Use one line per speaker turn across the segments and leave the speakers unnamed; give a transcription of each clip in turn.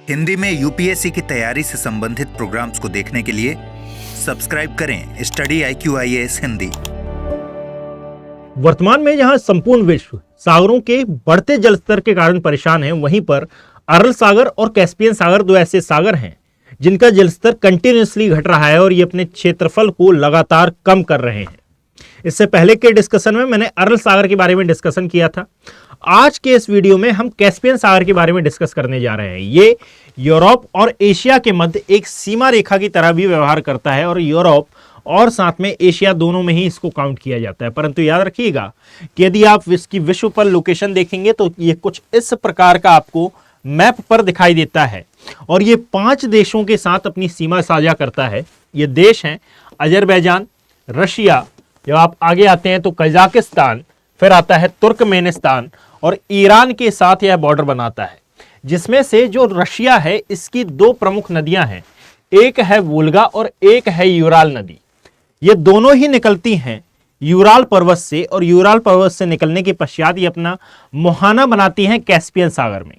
हिंदी में यूपीएससी की तैयारी से संबंधित प्रोग्राम्स को देखने के लिए सब्सक्राइब करें स्टडी IQIAS हिंदी।
वर्तमान में जहां संपूर्ण विश्व सागरों के बढ़ते जल स्तर के कारण परेशान है, वहीं पर अरल सागर और कैस्पियन सागर दो ऐसे सागर हैं जिनका जल स्तर कंटिन्यूअसली घट रहा है और ये अपने क्षेत्रफल को लगातार कम कर रहे हैं। इससे पहले के डिस्कशन में मैंने अरल सागर के बारे में डिस्कशन किया था। आज के इस वीडियो में हम कैस्पियन सागर के बारे में डिस्कस करने जा रहे हैं। ये यूरोप और एशिया के मध्य एक सीमा रेखा की तरह भी व्यवहार करता है और यूरोप और साथ में एशिया दोनों में ही इसको काउंट किया जाता है। परंतु याद रखिएगा कि यदि आप इसकी विश्व पर लोकेशन देखेंगे तो ये कुछ इस प्रकार का आपको मैप पर दिखाई देता है और ये 5 देशों के साथ अपनी सीमा साझा करता है। ये देश हैं अजरबैजान, रशिया, जब आप आगे आते हैं तो कजाकिस्तान, फिर आता है तुर्कमेनिस्तान और ईरान के साथ यह बॉर्डर बनाता है, जिसमें से जो रशिया है इसकी 2 प्रमुख नदियां हैं, एक है वोल्गा और एक है यूराल नदी। ये दोनों ही निकलती हैं यूराल पर्वत से और यूराल पर्वत से निकलने के पश्चात ये अपना मुहाना बनाती हैं कैस्पियन सागर में।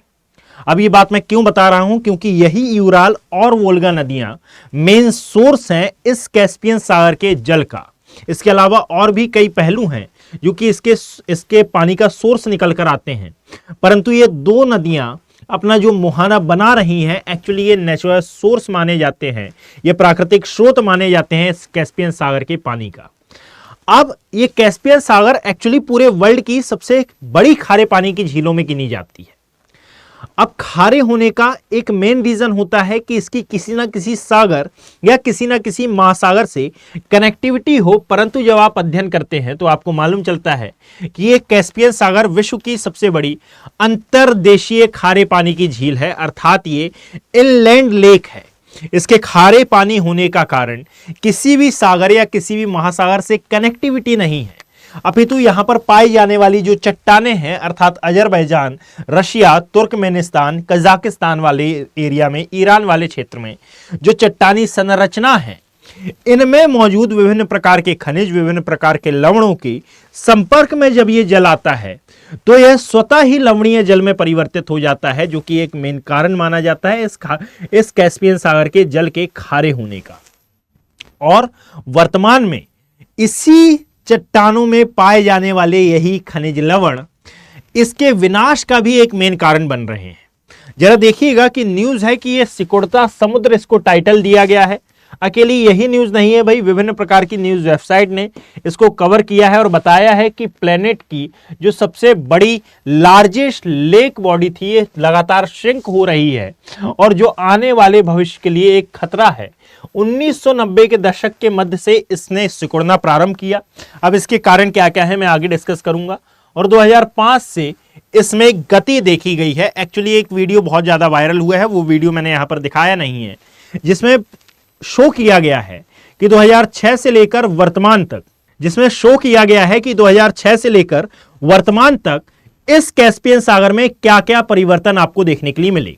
अब ये बात मैं क्यों बता रहा हूं, क्योंकि यही यूराल और वोल्गा नदियां मेन सोर्स हैं इस कैस्पियन सागर के जल का। इसके अलावा और भी कई पहलू हैं जो कि इसके पानी का सोर्स निकल कर आते हैं, परंतु ये 2 नदियां अपना जो मुहाना बना रही हैं, एक्चुअली ये नेचुरल सोर्स माने जाते हैं, ये प्राकृतिक स्रोत माने जाते हैं इस कैस्पियन सागर के पानी का। अब ये कैस्पियन सागर एक्चुअली पूरे वर्ल्ड की सबसे बड़ी खारे पानी की झीलों में गिनी जाती है। अब खारे होने का एक मेन रीजन होता है कि इसकी किसी ना किसी सागर या किसी ना किसी महासागर से कनेक्टिविटी हो, परंतु जब आप अध्ययन करते हैं तो आपको मालूम चलता है कि ये कैस्पियन सागर विश्व की सबसे बड़ी अंतर्देशीय खारे पानी की झील है, अर्थात ये इनलैंड लेक है। इसके खारे पानी होने का कारण किसी भी सागर या किसी भी महासागर से कनेक्टिविटी नहीं है, अपितु यहां पर पाई जाने वाली जो चट्टानें हैं, अर्थात अजरबैजान, रशिया, तुर्कमेनिस्तान, कजाकिस्तान वाले एरिया में, ईरान वाले क्षेत्र में जो चट्टानी संरचना है, इनमें मौजूद विभिन्न प्रकार के खनिज, विभिन्न प्रकार के लवणों के संपर्क में जब ये जल आता है तो यह स्वतः ही लवणीय जल में परिवर्तित हो जाता है, जो कि एक मेन कारण माना जाता है इस कैस्पियन सागर के जल के खारे होने का। और वर्तमान में इसी चट्टानों में पाए जाने वाले यही खनिज लवण इसके विनाश का भी एक मेन कारण बन रहे हैं। जरा देखिएगा कि न्यूज है कि यह सिकुड़ता समुद्र इसको टाइटल दिया गया है। अकेली यही न्यूज नहीं है भाई, विभिन्न प्रकार की न्यूज वेबसाइट ने इसको कवर किया है और बताया है कि प्लेनेट की जो सबसे बड़ी लार्जेस्ट लेक बॉडी थी ये लगातार श्रिंक हो रही है और जो आने वाले भविष्य के लिए एक खतरा है। 1990 के दशक के मध्य से इसने सिकुड़ना प्रारंभ किया। अब इसके कारण क्या क्या है मैं आगे डिस्कस करूंगा। और 2005 से इसमें गति देखी गई है। एक्चुअली एक वीडियो बहुत ज्यादा वायरल हुआ है, वो वीडियो मैंने यहां पर दिखाया नहीं है, जिसमें शो किया गया है कि 2006 से लेकर वर्तमान तक, इस कैस्पियन सागर में क्या क्या परिवर्तन आपको देखने के लिए मिले।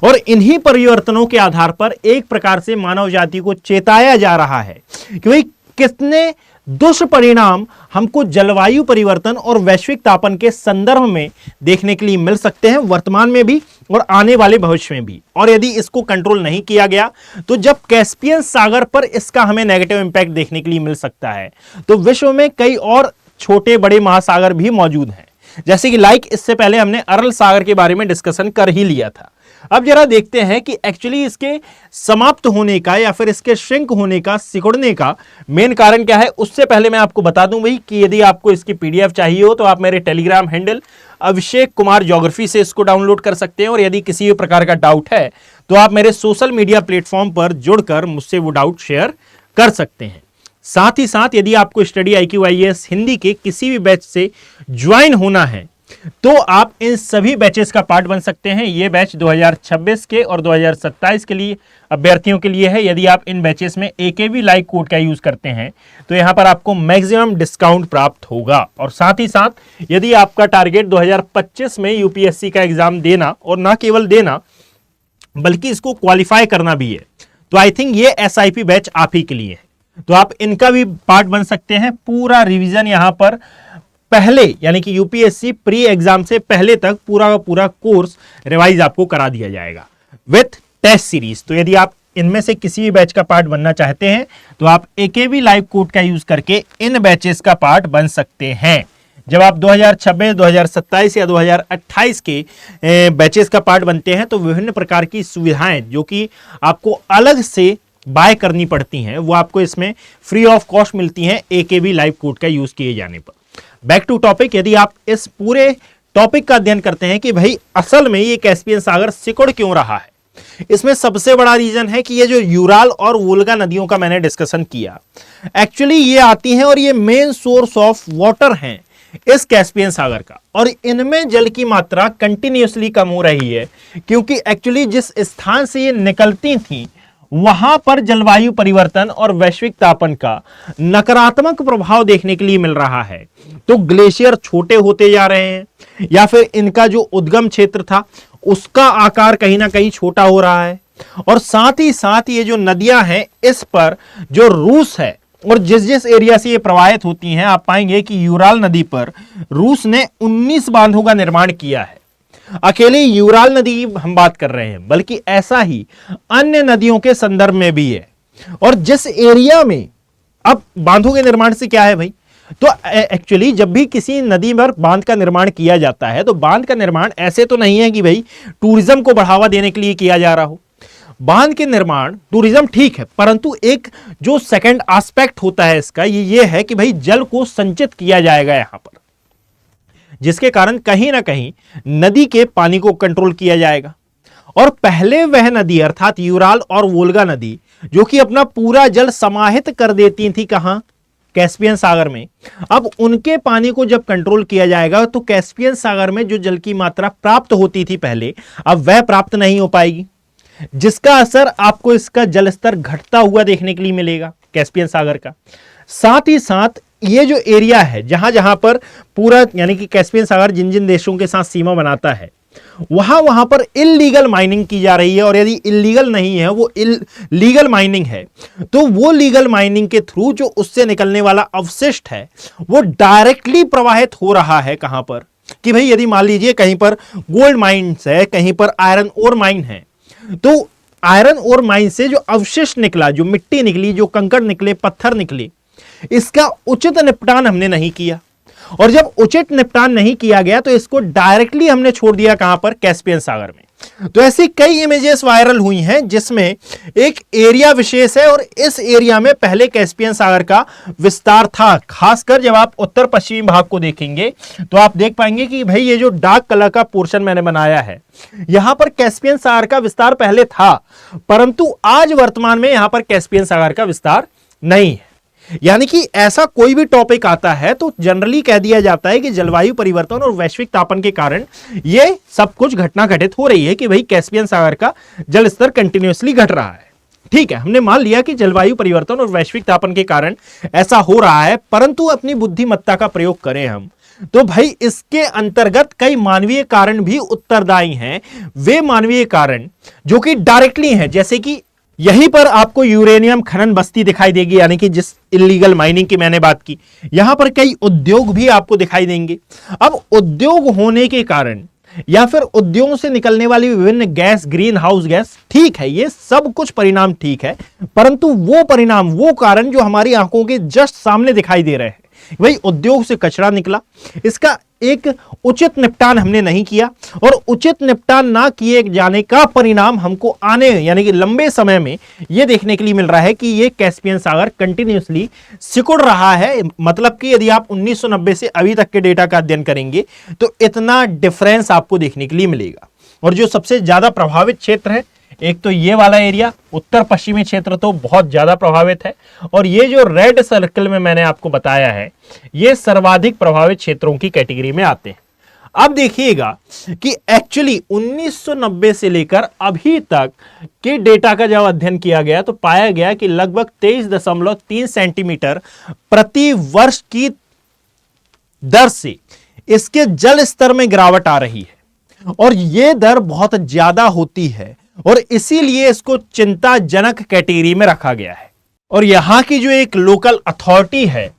और इन्हीं परिवर्तनों के आधार पर एक प्रकार से मानव जाति को चेताया जा रहा है कि भाई कितने दुष्परिणाम हमको जलवायु परिवर्तन और वैश्विक तापन के संदर्भ में देखने के लिए मिल सकते हैं, वर्तमान में भी और आने वाले भविष्य में भी। और यदि इसको कंट्रोल नहीं किया गया तो जब कैस्पियन सागर पर इसका हमें नेगेटिव इंपैक्ट देखने के लिए मिल सकता है, तो विश्व में कई और छोटे बड़े महासागर भी मौजूद हैं, जैसे कि इससे पहले हमने अरल सागर के बारे में डिस्कशन कर ही लिया था। अब जरा देखते हैं कि एक्चुअली इसके समाप्त होने का या फिर इसके श्रिंक होने का, सिकुड़ने का मेन कारण क्या है। उससे पहले मैं आपको बता दूं भाई कि यदि आपको इसकी PDF चाहिए हो तो आप मेरे Telegram handle Abhishek Kumar geography से इसको डाउनलोड कर सकते हैं। और यदि किसी भी प्रकार का डाउट है तो आप मेरे सोशल मीडिया प्लेटफॉर्म पर जुड़कर मुझसे वो डाउट शेयर कर सकते हैं। साथ ही साथ यदि आपको स्टडी IQIAS हिंदी के किसी भी बैच से ज्वाइन होना है तो आप इन सभी बैचेस का पार्ट बन सकते हैं। ये बैच 2026 के और 2027 के लिए अभ्यर्थियों के लिए है। यदि आप इन बैचेस में AKB लाइक कोड का यूज करते हैं तो यहां पर आपको मैक्सिमम डिस्काउंट प्राप्त होगा। और साथ ही साथ यदि आपका टारगेट 2025 में यूपीएससी का एग्जाम देना और ना केवल देना बल्कि इसको क्वालिफाई करना भी है, तो आई थिंक ये SIP बैच आप ही के लिए है। तो आप इनका भी पार्ट बन सकते हैं। पूरा रिवीजन यहां पर पहले यानी कि यूपीएससी प्री एग्जाम से पहले तक पूरा का पूरा कोर्स रिवाइज आपको करा दिया जाएगा। With test series. तो यदि आप इनमें से किसी भी बैच का पार्ट बनना चाहते हैं तो आप AKB लाइव कोड का यूज करके इन बैचेस का पार्ट बन सकते हैं। जब आप 2026, 2027 या 2028 के बैचेस का पार्ट बनते हैं तो विभिन्न प्रकार की सुविधाएं जो कि आपको अलग से बाय करनी पड़ती हैं वो आपको इसमें फ्री ऑफ कॉस्ट मिलती हैं AKB लाइव कोड का यूज किए जाने पर। बैक टू टॉपिक, यदि आप इस पूरे टॉपिक का अध्ययन करते हैं कि भाई असल में ये कैस्पियन सागर सिकुड़ क्यों रहा है, इसमें सबसे बड़ा रीजन है कि ये जो यूराल और वोल्गा नदियों का मैंने डिस्कशन किया, एक्चुअली ये आती हैं और ये मेन सोर्स ऑफ वाटर हैं इस कैस्पियन सागर का, और इनमें जल की मात्रा कंटिन्यूअसली कम हो रही है क्योंकि एक्चुअली जिस स्थान से ये निकलती थी वहां पर जलवायु परिवर्तन और वैश्विक तापन का नकारात्मक प्रभाव देखने के लिए मिल रहा है। तो ग्लेशियर छोटे होते जा रहे हैं या फिर इनका जो उद्गम क्षेत्र था उसका आकार कहीं ना कहीं छोटा हो रहा है, और साथ ही साथ ये जो नदियां हैं इस पर जो रूस है और जिस जिस एरिया से ये प्रवाहित होती हैं, आप पाएंगे कि यूराल नदी पर रूस ने 19 बांधों का निर्माण किया है। अकेले यूराल नदी की हम बात कर रहे हैं, बल्कि ऐसा ही अन्य नदियों के संदर्भ में भी है। और जिस एरिया में अब बांधों के निर्माण से क्या है भाई, तो एक्चुअली जब भी किसी नदी पर बांध का निर्माण किया जाता है तो बांध का निर्माण ऐसे तो नहीं है कि भाई टूरिज्म को बढ़ावा देने के लिए किया जा रहा हो। बांध के निर्माण टूरिज्म ठीक है, परंतु एक जो सेकंड एस्पेक्ट होता है इसका ये है कि भाई जल को संचित किया जाएगा यहां पर, जिसके कारण कहीं ना कहीं नदी के पानी को कंट्रोल किया जाएगा। और पहले वह नदी अर्थात यूराल और वोल्गा नदी जो कि अपना पूरा जल समाहित कर देती थी कहां, कैस्पियन सागर में, अब उनके पानी को जब कंट्रोल किया जाएगा तो कैस्पियन सागर में जो जल की मात्रा प्राप्त होती थी पहले, अब वह प्राप्त नहीं हो पाएगी, जिसका असर आपको इसका जल स्तर घटता हुआ देखने के लिए मिलेगा कैस्पियन सागर का। साथ ही साथ ये जो एरिया है जहां जहां पर पूरा यानी कि कैस्पियन सागर जिन जिन देशों के साथ सीमा बनाता है वहां पर इल्लीगल माइनिंग की जा रही है, और यदि इल्लीगल नहीं है वो लीगल माइनिंग है तो वो लीगल माइनिंग के थ्रू जो उससे निकलने वाला अवशिष्ट है वो डायरेक्टली प्रवाहित हो रहा है कहां पर, कि भाई यदि मान लीजिए कहीं पर गोल्ड माइन्स है, कहीं पर आयरन ओर माइन है, तो आयरन ओर माइन से जो अवशिष्ट निकला, जो मिट्टी निकली, जो कंकड़ निकले, पत्थर निकले, इसका उचित निपटान हमने नहीं किया, और जब उचित निपटान नहीं किया गया तो इसको डायरेक्टली हमने छोड़ दिया कहां पर, कैस्पियन सागर में। तो ऐसी कई इमेजेस वायरल हुई हैं जिसमें एक एरिया विशेष है और इस एरिया में पहले कैस्पियन सागर का विस्तार था। खासकर जब आप उत्तर पश्चिमी भाग को देखेंगे तो आप देख पाएंगे कि भाई ये जो डार्क कलर का पोर्शन मैंने बनाया है यहां पर कैस्पियन सागर का विस्तार पहले था, परंतु आज वर्तमान में यहां पर कैस्पियन सागर का विस्तार नहीं है। यानी कि ऐसा कोई भी टॉपिक आता है तो जनरली कह दिया जाता है कि जलवायु परिवर्तन और वैश्विक तापन के कारण ये सब कुछ घटना घटित हो रही है कि भाई कैस्पियन सागर का जल स्तर कंटिन्यूअसली घट रहा है। ठीक है, हमने मान लिया कि जलवायु परिवर्तन और वैश्विक तापन के कारण ऐसा हो रहा है, परंतु अपनी बुद्धिमत्ता का प्रयोग करें हम तो भाई इसके अंतर्गत कई मानवीय कारण भी उत्तरदायी हैं। वे मानवीय कारण जो कि डायरेक्टली हैं, जैसे कि यहीं पर आपको यूरेनियम खनन बस्ती दिखाई देगी, यानी कि जिस इलीगल माइनिंग की मैंने बात की, यहां पर कई उद्योग भी आपको दिखाई देंगे। अब उद्योग होने के कारण या फिर उद्योगों से निकलने वाली विभिन्न गैस, ग्रीन हाउस गैस, ठीक है, ये सब कुछ परिणाम ठीक है, परंतु वो परिणाम, वो कारण जो हमारी आंखों के जस्ट सामने दिखाई दे रहे हैं, वही उद्योग से कचरा निकला, इसका एक उचित निपटान हमने नहीं किया, और उचित निपटान ना किए जाने का परिणाम हमको आने यानी कि लंबे समय में यह देखने के लिए मिल रहा है कि यह कैस्पियन सागर कंटिन्यूअसली सिकुड़ रहा है। मतलब कि यदि आप 1990 से अभी तक के डेटा का अध्ययन करेंगे तो इतना डिफरेंस आपको देखने के लिए मिलेगा। और जो सबसे ज्यादा प्रभावित क्षेत्र है, एक तो ये वाला एरिया उत्तर पश्चिमी क्षेत्र तो बहुत ज्यादा प्रभावित है, और ये जो रेड सर्कल में मैंने आपको बताया है ये सर्वाधिक प्रभावित क्षेत्रों की कैटेगरी में आते हैं। अब देखिएगा कि एक्चुअली 1990 से लेकर अभी तक के डेटा का जब अध्ययन किया गया तो पाया गया कि लगभग 23.3 सेंटीमीटर प्रति वर्ष की दर से इसके जल स्तर में गिरावट आ रही है, और यह दर बहुत ज्यादा होती है और इसीलिए इसको चिंताजनक कैटेगरी में रखा गया है। और यहां की जो एक लोकल अथॉरिटी है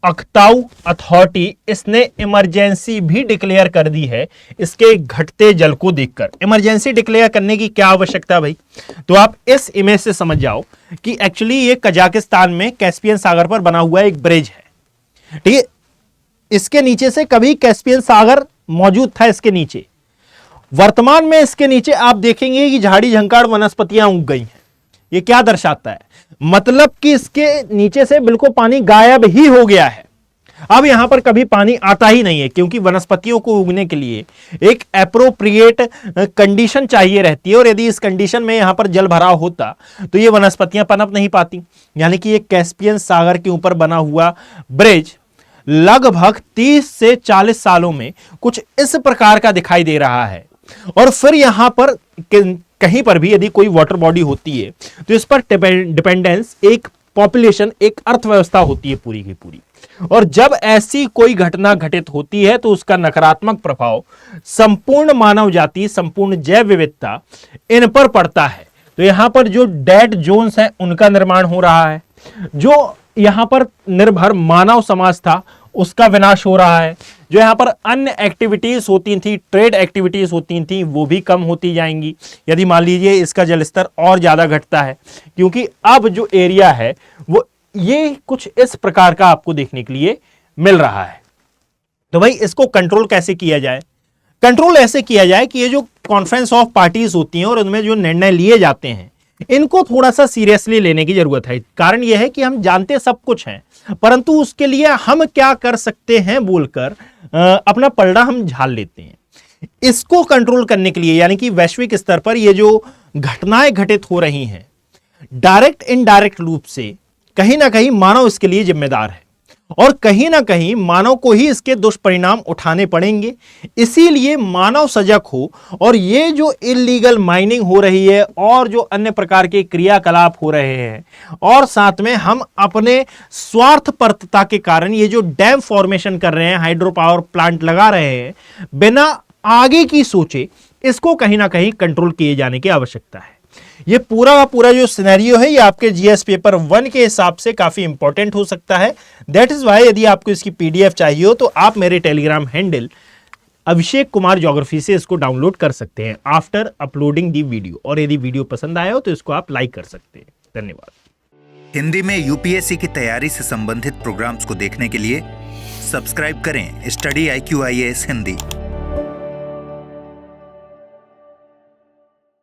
अख्ताऊ अथॉरिटी इसने इमरजेंसी भी डिक्लेयर कर दी है इसके घटते जल को देखकर। इमरजेंसी डिक्लेयर करने की क्या आवश्यकता भाई? तो आप इस इमेज से समझ जाओ कि एक्चुअली ये कजाकिस्तान में कैस्पियन सागर पर बना हुआ एक ब्रिज है, ठीक है। इसके नीचे से कभी कैस्पियन सागर मौजूद था, इसके नीचे। वर्तमान में इसके नीचे आप देखेंगे कि झाड़ी झंकाड़ वनस्पतियां उग गई हैं। ये क्या दर्शाता है? मतलब कि इसके नीचे से बिल्कुल पानी गायब ही हो गया है। अब यहां पर कभी पानी आता ही नहीं है, क्योंकि वनस्पतियों को उगने के लिए एक एप्रोप्रिएट कंडीशन चाहिए रहती है, और यदि इस कंडीशन में यहां पर जल भराव होता तो ये वनस्पतियां पनप नहीं पाती। यानी कि ये कैस्पियन सागर के ऊपर बना हुआ ब्रिज लगभग 30 से 40 सालों में कुछ इस प्रकार का दिखाई दे रहा है। और फिर यहां पर कहीं पर भी यदि कोई वाटर बॉडी होती है तो इस पर डिपेंडेंस, एक पॉपुलेशन, एक अर्थव्यवस्था होती है पूरी की पूरी। और जब ऐसी कोई घटना घटित होती है तो उसका नकारात्मक प्रभाव संपूर्ण मानव जाति, संपूर्ण जैव विविधता इन पर पड़ता है। तो यहां पर जो डेड जोन्स हैं उनका निर्माण हो रहा है, जो यहां पर निर्भर मानव समाज था उसका विनाश हो रहा है, जो यहां पर अन्य एक्टिविटीज होती थी, ट्रेड एक्टिविटीज होती थी, वो भी कम होती जाएंगी यदि मान लीजिए इसका जलस्तर और ज्यादा घटता है। क्योंकि अब जो एरिया है वो ये कुछ इस प्रकार का आपको देखने के लिए मिल रहा है। तो भाई इसको कंट्रोल कैसे किया जाए? कंट्रोल ऐसे किया जाए कि ये जो कॉन्फ्रेंस ऑफ पार्टीज होती हैं और उनमें जो निर्णय लिए जाते हैं इनको थोड़ा सा सीरियसली लेने की जरूरत है। कारण यह है कि हम जानते सब कुछ हैं, परंतु उसके लिए हम क्या कर सकते हैं बोलकर अपना पलड़ा हम झाल लेते हैं। इसको कंट्रोल करने के लिए, यानी कि वैश्विक स्तर पर ये जो घटनाएं घटित हो रही हैं, डायरेक्ट इनडायरेक्ट रूप से कहीं ना कहीं मानव इसके लिए जिम्मेदार है, और कहीं ना कहीं मानव को ही इसके दुष्परिणाम उठाने पड़ेंगे। इसीलिए मानव सजग हो, और ये जो इलीगल माइनिंग हो रही है और जो अन्य प्रकार के क्रियाकलाप हो रहे हैं, और साथ में हम अपने स्वार्थपरता के कारण ये जो डैम फॉर्मेशन कर रहे हैं, हाइड्रो पावर प्लांट लगा रहे हैं बिना आगे की सोचे, इसको कहीं ना कहीं कंट्रोल किए जाने की आवश्यकता है। ये पूरा का पूरा जो सिनेरियो है ये आपके जीएस पेपर 1 के हिसाब से काफी इंपॉर्टेंट हो सकता है। दैट इज वाई यदि आपको इसकी पीडीएफ चाहिए हो तो आप मेरे Telegram handle Abhishek Kumar geography से इसको डाउनलोड कर सकते हैं आफ्टर अपलोडिंग दी वीडियो। और यदि वीडियो पसंद आया हो तो इसको आप लाइक कर सकते हैं। धन्यवाद।
हिंदी में यूपीएससी की तैयारी से संबंधित प्रोग्राम्स को देखने के लिए सब्सक्राइब करें स्टडी IQ IAS हिंदी।